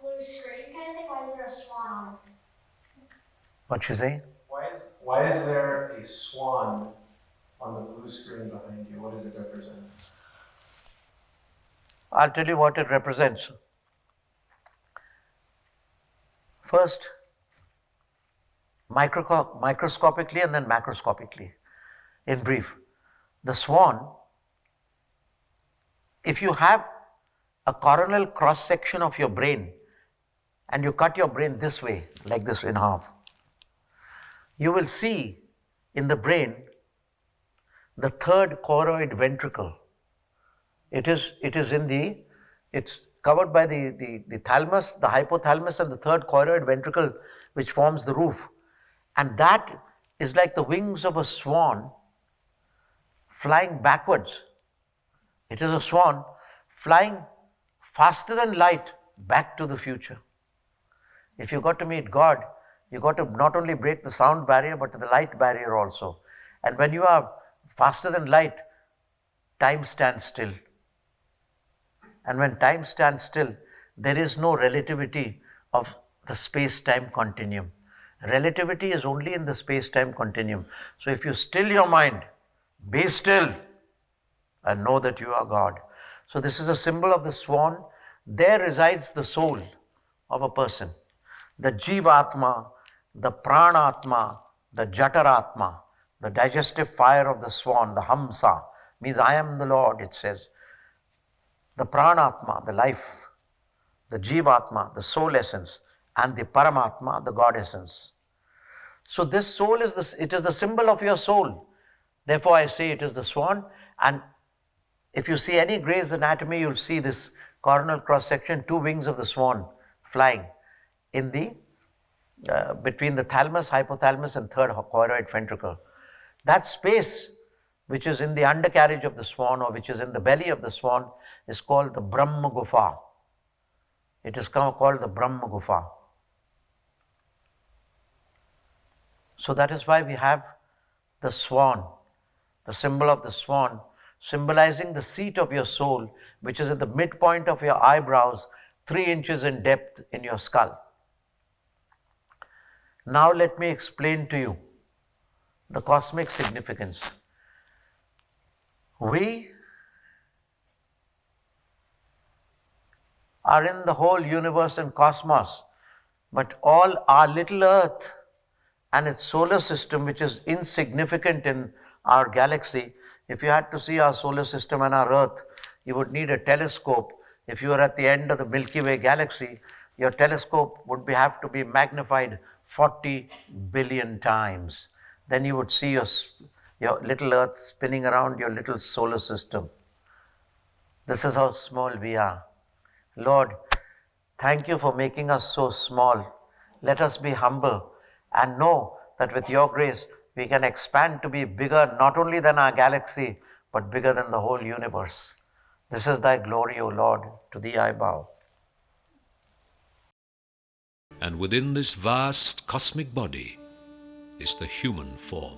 blue screen kind of thing? Why is there a swan on it? What'd you say? Why is there a swan on the blue screen behind you? What does it represent? I'll tell you what it represents. First, microscopically and then macroscopically. In brief, the swan, if you have a coronal cross-section of your brain and you cut your brain this way, like this in half, you will see in the brain the third choroid ventricle. It's covered by the thalamus, the hypothalamus, and the third choroid ventricle, which forms the roof. And that is like the wings of a swan flying backwards. It is a swan flying faster than light back to the future. If you got to meet God, you got to not only break the sound barrier, but the light barrier also. And when you are faster than light, time stands still. And when time stands still, there is no relativity of the space-time continuum. Relativity is only in the space-time continuum. So if you still your mind, be still and know that you are God. So this is a symbol of the swan. There resides the soul of a person. The Jivatma, the Pranatma, the Jataratma, the digestive fire of the swan, the hamsa, means I am the Lord, it says. The Pranatma, the life, the Jivatma, the soul essence, and the Paramatma, the God essence. So this soul is the symbol of your soul. Therefore I say it is the swan. And if you see any Gray's Anatomy, you'll see this coronal cross-section, two wings of the swan flying in the between the thalamus, hypothalamus, and third choroid ventricle. That space which is in the undercarriage of the swan, or which is in the belly of the swan, is called the Brahma Gufa. It is called the Brahma Gufa. So that is why we have the swan, the symbol of the swan, symbolizing the seat of your soul, which is at the midpoint of your eyebrows, 3 inches in depth in your skull. Now let me explain to you the cosmic significance. We are in the whole universe and cosmos, but all our little earth and its solar system, which is insignificant in our galaxy. If you had to see our solar system and our earth, you would need a telescope. If you were at the end of the Milky Way galaxy, your telescope would have to be magnified 40 billion times. Then you would see your little earth spinning around your little solar system. This is how small we are. Lord, thank you for making us so small. Let us be humble and know that with your grace, we can expand to be bigger not only than our galaxy, but bigger than the whole universe. This is thy glory, O Lord. To thee I bow. And within this vast cosmic body is the human form.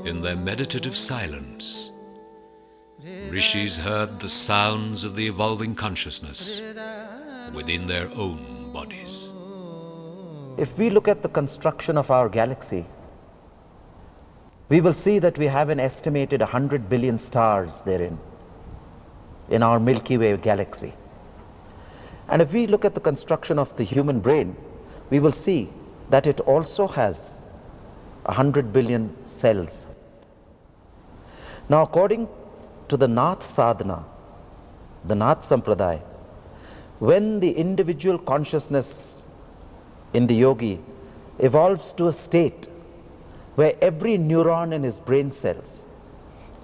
In their meditative silence, rishis heard the sounds of the evolving consciousness within their own bodies. If we look at the construction of our galaxy, we will see that we have an estimated 100 billion stars therein, in our Milky Way galaxy. And if we look at the construction of the human brain, we will see that it also has 100 billion cells. Now, according to the Nath sadhana, the Nath Sampradaya, when the individual consciousness in the yogi evolves to a state where every neuron in his brain cells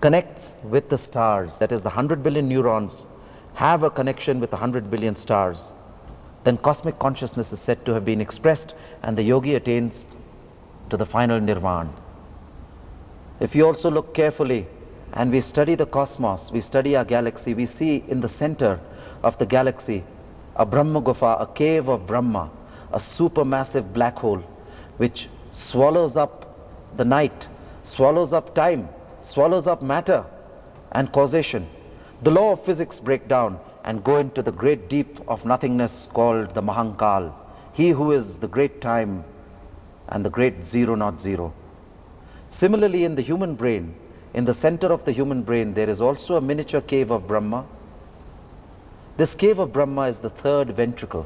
connects with the stars, that is, the 100 billion neurons have a connection with 100 billion stars, then cosmic consciousness is said to have been expressed and the yogi attains to the final nirvana. If you also look carefully and we study the cosmos, we study our galaxy, we see in the center of the galaxy a Brahma Gufa, a cave of Brahma, a supermassive black hole which swallows up the night, swallows up time, swallows up matter and causation. the law of physics break down and go into the great deep of nothingness called the Mahankal, he who is the great time and the great zero not zero. Similarly, in the human brain, in the center of the human brain, there is also a miniature cave of Brahma. This cave of Brahma is the third ventricle.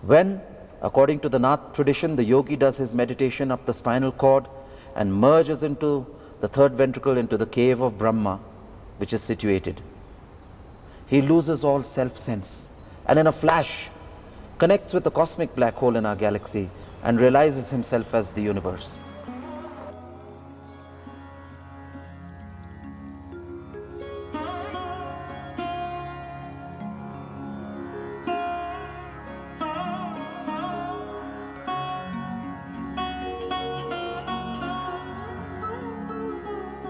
When, according to the Nath tradition, the yogi does his meditation up the spinal cord and merges into the third ventricle, into the cave of Brahma, which is situated, he loses all self-sense and in a flash connects with the cosmic black hole in our galaxy and realizes himself as the universe.